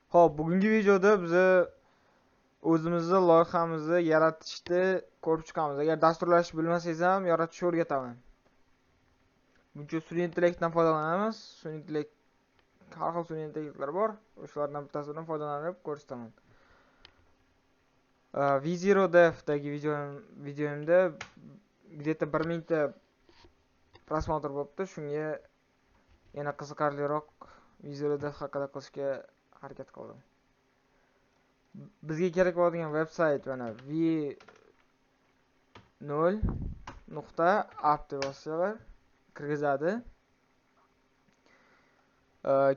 Xo'p, bugungi videoda biz o'zimizni loyihamizni yaratishni ko'rib chiqamiz. Agar dasturlash bilmasangiz ham yaratishni o'rgataman. Buncha sun'iy intellektdan foydalanamiz. Sun'iy intellekt, har xil sun'iy intellektlar bor. O'shalardan bittasidan foydalanib ko'rsataman. V0devdagi videomda где-то 1000 ta prosmotr bo'libdi. Shunga yana qiziqarliroq V0dev haqida qilishga harakat qildim. Bizga kerak bo'ladigan veb-sayt mana v0.app deb yozsalar kirgizadi.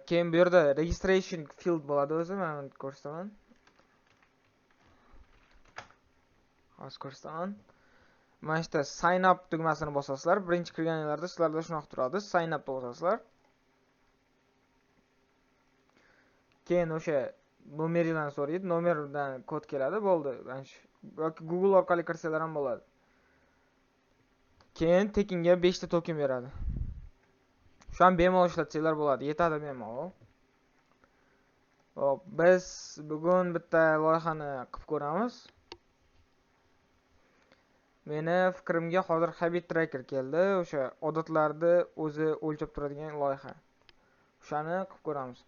Keyin bu yerda registration field bo'ladi, o'zi mana ko'rsataman. Hozir ko'rsataman. Mana ishda sign up tugmasini bosasizlar. Birinchi kirganinglarda sizlarda shunaqa turadi. Sign up bosasizlar. Keyin o'sha nomeringlarni so'raydi. Nomerdan kod keladi, bo'ldi. Yoki Google orqali kirsanglar ham bo'ladi. Keyin tekinga 5 ta token beradi. Shu ham bemalol ishlatsanglar bo'ladi, yetadi bemalol. Hop, biz bugun bitta loyihani qilib ko'ramiz. Meni fikrimga hozir habit tracker keldi. O'sha odatlarni o'zi o'lchab turadigan loyiha. O'shani qilib ko'ramiz.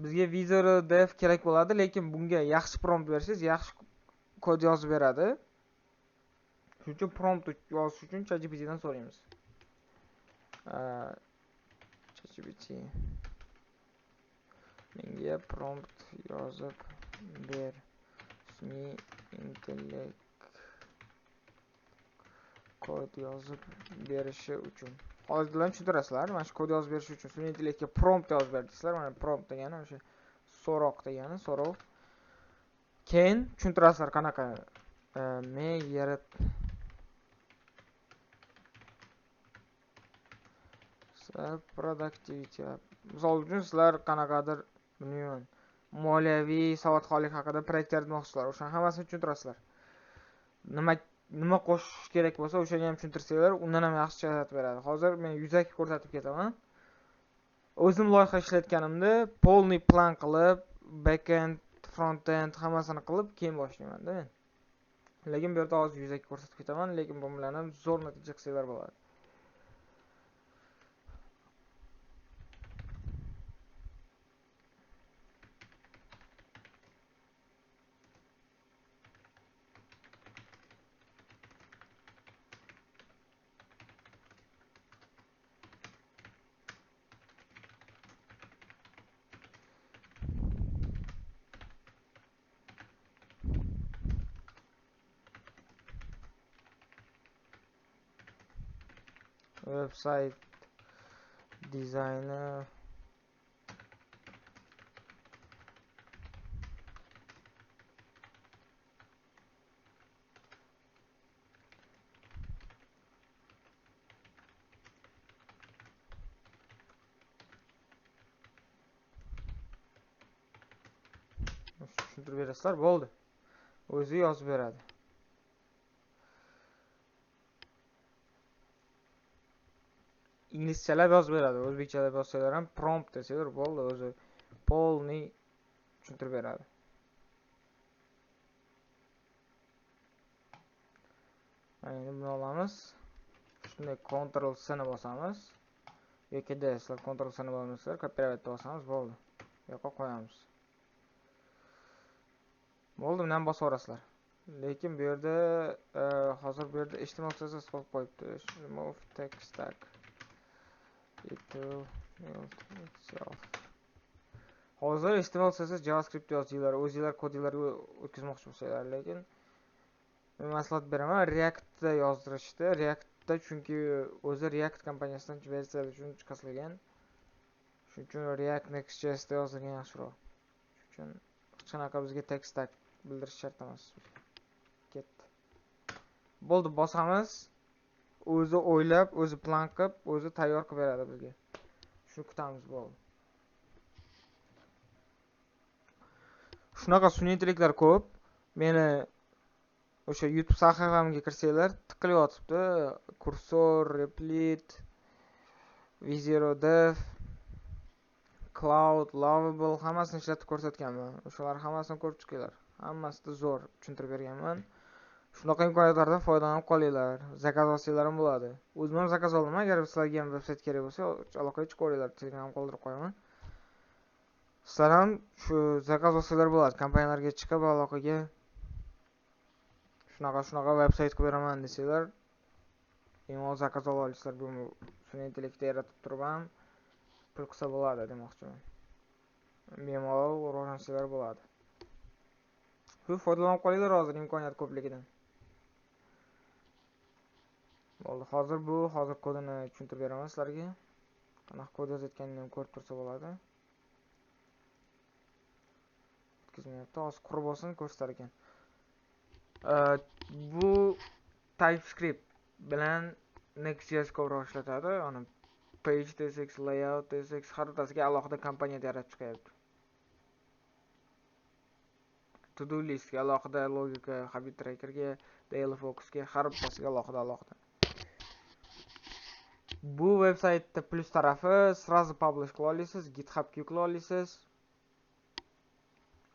Bizga V0dev kerak bo'ladi, lekin bunga yaxshi prompt bersangiz, yaxshi kod yozib beradi. Shuning uchun prompt yozish uchun ChatGPT dan so'raymiz. ChatGPT menga prompt yozib ber. Sun'iy intellekt kod yozib berishi uchun. Hozirdan tushuntirasizlar. Mana shu kod yozib berish uchun sun'iy intellektga prompt yozib berdingizlar. Mana prompt degani o'sha so'roq degani, so'rov. Keyin tushuntirasizlar qanaqa men productivity. Misol uchun sizlar qanaqadir bilmayman, moliyaviy savodxonlik haqida proyekt yaratmoqchisizlar. O'sha hammasini tushuntirasizlar. Nima qo'shish kerak bo'lsa, o'shani ham tushuntirsanglar, undan ham yaxshi yaratib beradi. Hozir men yuzaki ko'rsatib ketaman. O'zim loyiha ishlatganimda polniy plan qilib, backend, frontend hammasini qilib keyin boshlayman-da men. Lekin bu yerda hozir yuzaki ko'rsatib ketaman, lekin bu bilan ham zo'r natija qilsanglar bo'ladi. Website designer tushuntirib berasizlar, bo'ldi. O'zi yozib beradi. Inglizchalab yozib beradi, o'zbekchalab yozsalar ham prompt desanglar bo'ldi, o'zi polniy tushuntirib beradi. Endi buni olamiz. Shunday Ctrl C ni bosamiz. Yoki sizlar Ctrl C ni bosmasizlar, copyright bosamiz, bo'ldi. Yo'qqa qo'yamiz. Bo'ldi, bundan bosaverasizlar. Lekin bu yerda hozir bu yerda HTML CSS qilib qo'yibdi. Remove text tag. Hozir HTML CSS JavaScript yozinglar, o'zingizlar kodinglarga o'tkazmoqchi bo'lsanglar, lekin men maslahat beraman Reactda yozdirishdi. Reactda chunki o'zi React kompaniyasidan versiyalar uchun chiqarilgan. Shuning uchun React Next.js'da yozilgan yaxshiroq. Shuning uchun hech qanaqa bizga text tag bildirish shart emas. Ketdi. Bo'ldi, bosamiz. O'zi o'ylab, o'zi plan qilib, o'zi tayyor qilib beradi bizga. Shuni kutamiz, bo'ldi. Shunaqa sun'iy intellektlar ko'p. Meni o'sha YouTube sahifamga kirsanglar, tiqilib yotibdi. Kursor, Replit, V0dev, Cloud, Lovable hammasini ishlatib ko'rsatganman. O'shalar hammasini ko'rib chiqinglar. Hammasida zo'r tushuntirib berganman. Shunaqa imkoniyatlardan foydalanib qolinglar. Zakaz olsanglar ham bo'ladi. O'zim ham zakaz oldim. Agar sizlarga ham veb-sayt kerak bo'lsa, aloqaga chiqib olinglar. Telegram qoldirib qo'yaman. Sizlar ham shu zakaz olsanglar bo'ladi. Kompaniyalarga chiqib aloqaga shunaqa veb-sayt qilib beraman desanglar, email zakaz ola olasizlar. Bu sun'iy intellektni yaratib turib ham pul qilsa bo'ladi demoqchiman. Bemalol rivojlansanglar bo'ladi. Shu foydalanib qolinglar hozir imkoniyat ko'pligidan. Bo'ldi, hozir kodini tushuntirib beraman sizlarga. Qanaqa kod yozayotganini ham ko'rib tursa bo'ladi. O'tkazmayapti, hozir qurib bo'lsin ko'rsatar ekan. Bu TypeScript bilan Next.js ko'proq ishlatadi. Ana Page TSX, Layout TSX xaritasiga alohida komponent yaratib chiqyapti. To-do listga alohida, logika, habit trackerga, daily focusga, xaritasiga alohida. Bu veb-saytda plus tarafi srazu publish qila olasiz, GitHubga yuklay olasiz.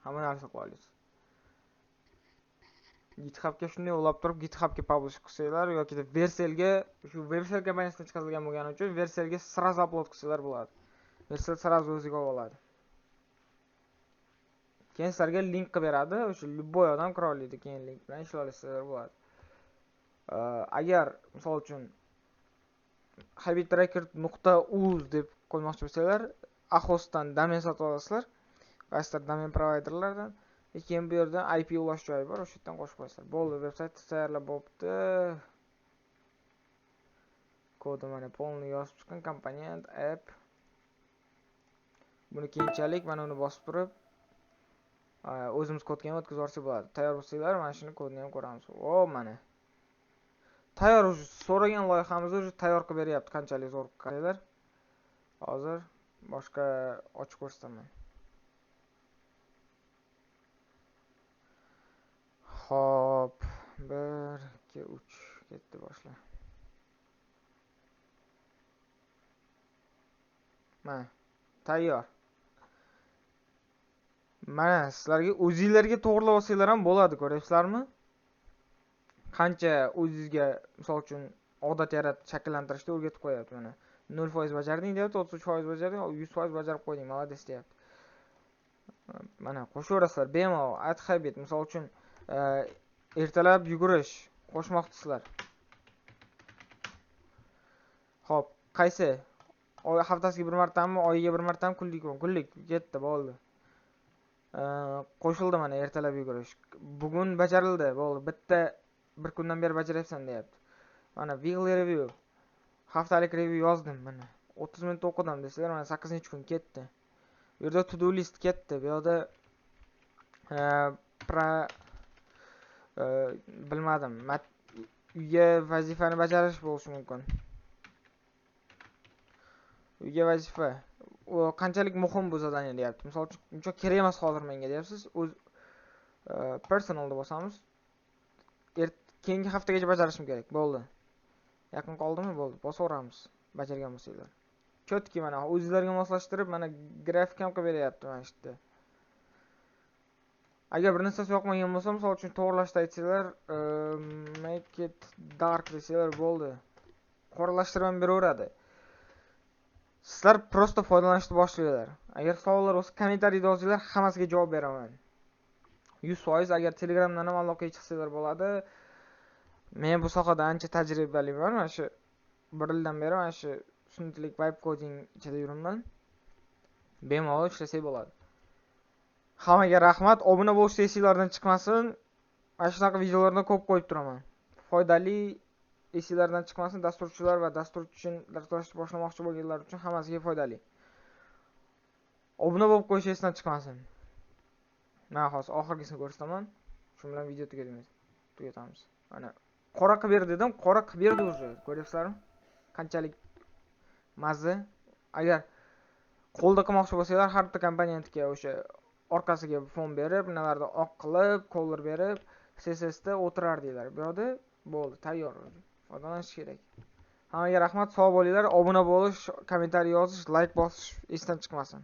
Hamma narsa qila olasiz. GitHubga shunday ulab turib GitHubga publish qilsanglar yoki Verselga, shu Versel kompaniyasidan chiqarilgan bo'lgani uchun Verselga srazu upload qilsanglar bo'ladi. Versel srazu o'ziga oladi. Keyin sizlarga link qilib beradi. O'sha любой odam kira oladi, keyin link bilan ishlay olasizlar bo'ladi. Agar misol uchun habittracker.uz deb qo'ymoqchi bo'lsanglar, Ahos'dan domen sotib olasizlar. Qaysidir domen providerlardan. Keyin bu yerda IP ulash joyi bor, o'sha yerdan qo'shib qo'yasizlar. Bo'ldi, veb-sayt tayyorlab bo'pti. Kodi mana polni yozib chiqqan komponent app. Buni keyinchalik mana uni bosib turib o'zimiz kodga ham o'tkazib yuborsak bo'ladi. Tayyor bo'lsanglar, mana shuni kodini ham ko'ramiz. Mana. Tayyor, so'ragan loyihamizni o'zi tayyor qilib beryapti. Qanchalik zo'r qaranglar. Hozir boshqa ochib ko'rsataman. Hop, 1 2 3 ketdi boshla. Mana, tayyor. Mana sizlarga o'zingizlarga to'g'rilab olsanglar ham bo'ladi, ko'ryapsizlarmi? Qancha o'zingizga, misol uchun, odat yaratib shakllantirishni o'rgatib qo'yapti mana. 0% bajarding deyapti, 33% bajarding, 100% bajarib qo'yding, молодец deyapti. Mana qo'shaverasizlar, bemalol, add habit, misol uchun, ertalab yugurish qo'shmoqchisizlar. Xo'p, qaysi? Haftasiga bir martami, oyiga bir martami kunlik ketdi, bo'ldi. Qo'shildi mana ertalab yugurish. Bugun bajarildi, bo'ldi. Bitta bir kundan beri bajaryapsan deyapti. Mana weekly review. Haftalik review yozdim mana. 30 minut o'qidim desanglar, mana 8-kun ketdi. Bu yerda to do list ketdi. Bu yerda bilmadim. Uyga vazifani bajarish bo'lishi mumkin. Uyga vazifa. O qanchalik muhim bu zadaniya deyapti. Misol uchun, uncha kerak emas hozir menga deyapsiz. O'z personalda bo'lsamiz, keyingi haftagacha bajarishim kerak. Bo'ldi. Yaqin qoldimi? Bo'ldi. Bosaveramiz. Bajargan bo'lsanglar. Chotki mana o'zingizlarga moslashtirib, mana grafik ham qilib beryapti mana shu yerda. Agar bir narsasi yoqmagan bo'lsa, misol uchun to'g'rilashda aytsanglar, make it dark desanglar bo'ldi. Qoralashtirib ham beraveradi. Sizlar prosta foydalanishni boshlanglar. Agar savollar bo'lsa, kommentariyda yozinglar, hammasiga javob beraman. 100% agar Telegramdan ham aloqaga chiqsanglar bo'ladi. Men bu sohada ancha tajribaliman. Mana shu 1 yildan beri mana shu sun'iy vibe coding ichida yuribman. Bemalol ishlasak bo'ladi. Hammaga rahmat. Obuna bo'lish esingizlardan chiqmasin. Mana shunaqa videolarni ko'p qo'yib turaman. Foydali esingizlardan chiqmasin. Dasturchilar va dastur uchun dasturlashni boshlamoqchi bo'lganlar uchun hammasiga foydali. Obuna bo'lib qo'yish esdan chiqmasin. Mana hozir oxirgisini ko'rsataman. Shu bilan video tugatamiz. Mana qora qilib ber dedim, qora qilib berdi o'zi. Ko'ryapsizlarmi? Qanchalik mazza. Agar qo'lda qilmoqchi bo'lsanglar, har bitta komponentga o'sha orqasiga fon berib, nimalarda oq qilib, color berib, CSS da o'tirar deylar. Bu yerda bo'ldi, tayyor. Foydalanish kerak. Hammaga rahmat, sog' bo'linglar. Obuna bo'lish, kommentariy yozish, like bosish esdan chiqmasin.